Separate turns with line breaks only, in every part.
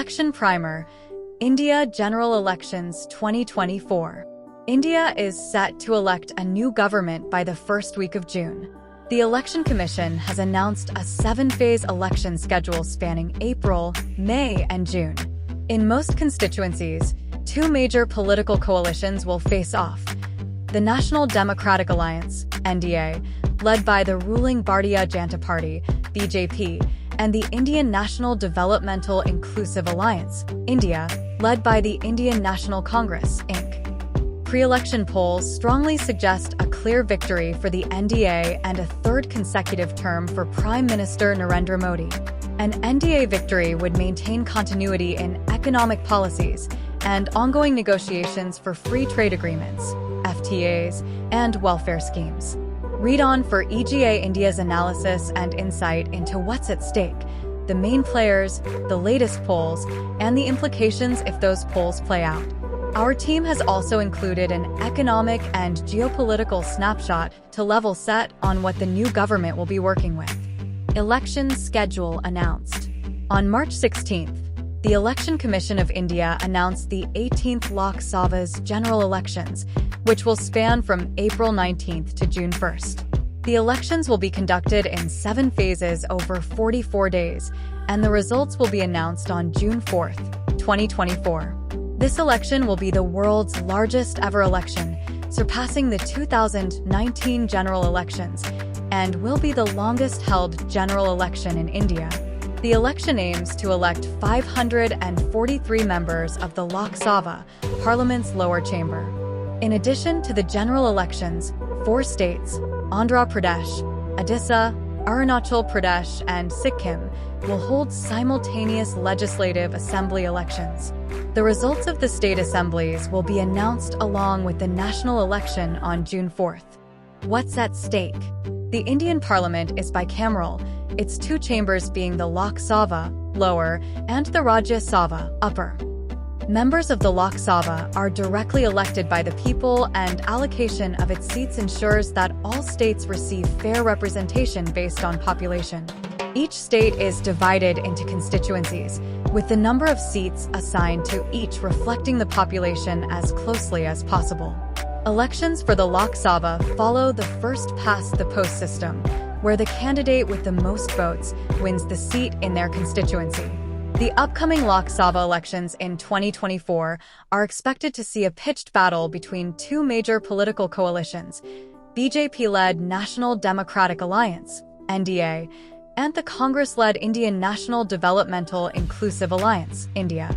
Election Primer, India General Elections 2024. India is set to elect a new government by the first week of June. The Election Commission has announced a 7-phase election schedule spanning April, May, and June. In most constituencies, 2 major political coalitions will face off. The National Democratic Alliance, NDA, led by the ruling Bhartiya Janta Party, BJP, and the Indian National Developmental Inclusive Alliance, India, led by the Indian National Congress, Inc. Pre-election polls strongly suggest a clear victory for the NDA and a third consecutive term for Prime Minister Narendra Modi. An NDA victory would maintain continuity in economic policies and ongoing negotiations for free trade agreements, FTAs, and welfare schemes. Read on for EGA India's analysis and insight into what's at stake, the main players, the latest polls, and the implications if those polls play out. Our team has also included an economic and geopolitical snapshot to level set on what the new government will be working with. Election schedule announced. On March 16th, the Election Commission of India announced the 18th Lok Sabha's general elections, which will span from April 19th to June 1st. The elections will be conducted in 7 phases over 44 days, and the results will be announced on June 4th, 2024. This election will be the world's largest ever election, surpassing the 2019 general elections, and will be the longest-held general election in India. The election aims to elect 543 members of the Lok Sabha, Parliament's lower chamber. In addition to the general elections, 4 states, Andhra Pradesh, Odisha, Arunachal Pradesh, and Sikkim, will hold simultaneous legislative assembly elections. The results of the state assemblies will be announced along with the national election on June 4th. What's at stake? The Indian Parliament is bicameral, its 2 chambers being the Lok Sabha, lower, and the Rajya Sabha, upper. Members of the Lok Sabha are directly elected by the people, and allocation of its seats ensures that all states receive fair representation based on population. Each state is divided into constituencies, with the number of seats assigned to each reflecting the population as closely as possible. Elections for the Lok Sabha follow the first-past-the-post system, where the candidate with the most votes wins the seat in their constituency. The upcoming Lok Sabha elections in 2024 are expected to see a pitched battle between 2 major political coalitions, BJP-led National Democratic Alliance, NDA, and the Congress-led Indian National Developmental Inclusive Alliance, India.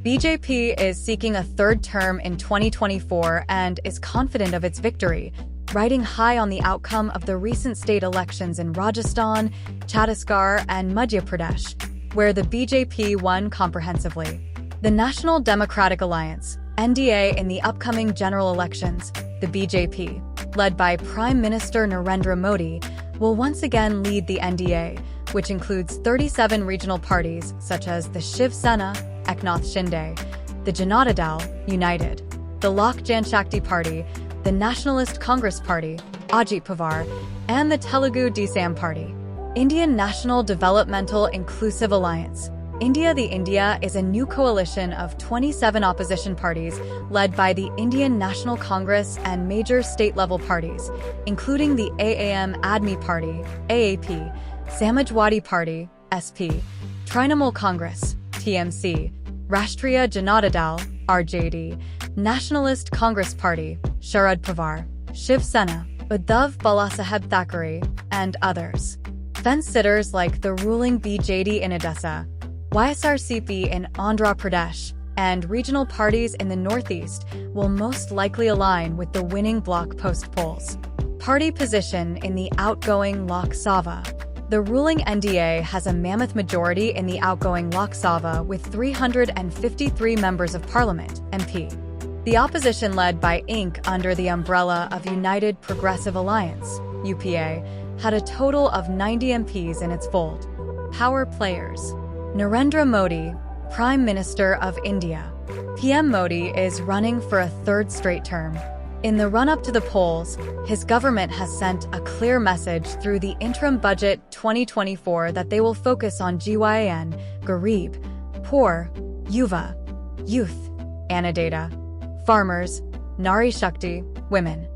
BJP is seeking a 3rd term in 2024 and is confident of its victory, riding high on the outcome of the recent state elections in Rajasthan, Chhattisgarh, and Madhya Pradesh, where the BJP won comprehensively. The National Democratic Alliance, NDA, in the upcoming general elections, the BJP, led by Prime Minister Narendra Modi, will once again lead the NDA, which includes 37 regional parties such as the Shiv Sena, Eknath Shinde, the Janata Dal, United, the Lok Janshakti Party, the Nationalist Congress Party, Ajit Pawar, and the Telugu Desam Party. Indian National Developmental Inclusive Alliance, India. The India is a new coalition of 27 opposition parties led by the Indian National Congress and major state-level parties, including the Aam Aadmi Party, AAP, Samajwadi Party, SP, Trinamool Congress, TMC, Rashtriya Janata Dal, RJD, Nationalist Congress Party, Sharad Pawar, Shiv Sena, Uddhav Balasaheb Thackeray, and others. Fence-sitters like the ruling BJD in Odisha, YSRCP in Andhra Pradesh, and regional parties in the Northeast will most likely align with the winning bloc post-polls. Party position in the outgoing Lok Sabha. The ruling NDA has a mammoth majority in the outgoing Lok Sabha with 353 members of parliament, MP. The opposition, led by Inc. under the umbrella of United Progressive Alliance, UPA, had a total of 90 MPs in its fold. Power players. Narendra Modi, Prime Minister of India. PM Modi is running for a 3rd straight term. In the run-up to the polls, his government has sent a clear message through the interim budget 2024 that they will focus on GYN, Garib, poor, Yuva, youth, Annadata, farmers, Nari Shakti, women.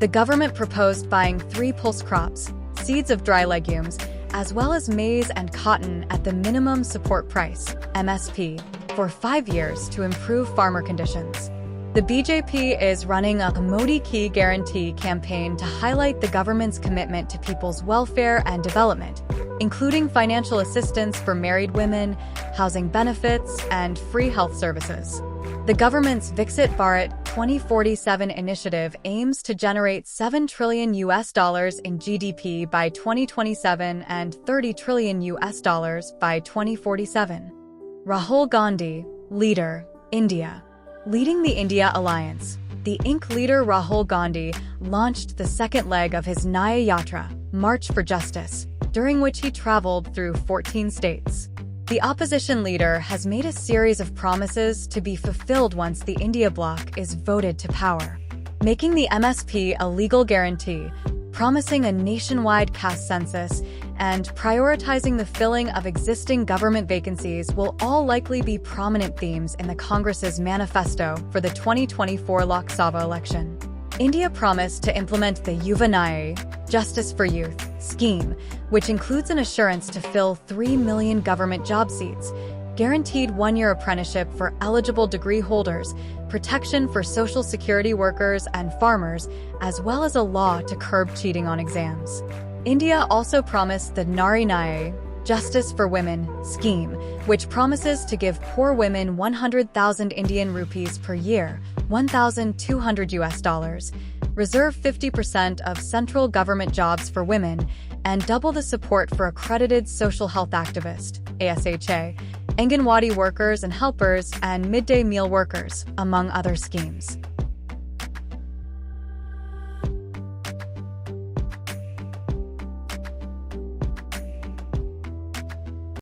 The government proposed buying 3 pulse crops, seeds of dry legumes, as well as maize and cotton at the minimum support price, MSP, for 5 years to improve farmer conditions. The BJP is running a Modi Ki Guarantee campaign to highlight the government's commitment to people's welfare and development, including financial assistance for married women, housing benefits, and free health services. The government's Viksit Bharat 2047 initiative aims to generate $7 trillion in GDP by 2027 and $30 trillion by 2047. Rahul Gandhi, leader, India. Leading the India Alliance, the INC leader Rahul Gandhi launched the second leg of his Nyaya Yatra, March for Justice, during which he traveled through 14 states. The opposition leader has made a series of promises to be fulfilled once the India bloc is voted to power, making the MSP a legal guarantee, promising a nationwide caste census, and prioritizing the filling of existing government vacancies will all likely be prominent themes in the Congress's manifesto for the 2024 Lok Sabha election. India promised to implement the Yuva Nyaya, Justice for Youth, scheme, which includes an assurance to fill 3 million government job seats, guaranteed 1-year apprenticeship for eligible degree holders, protection for Social Security workers and farmers, as well as a law to curb cheating on exams. India also promised the Nari Nyaya, Justice for Women, scheme, which promises to give poor women 100,000 Indian rupees per year, $1,200, reserve 50% of central government jobs for women, and double the support for accredited social health activists, ASHA, Anganwadi workers and helpers, and midday meal workers, among other schemes.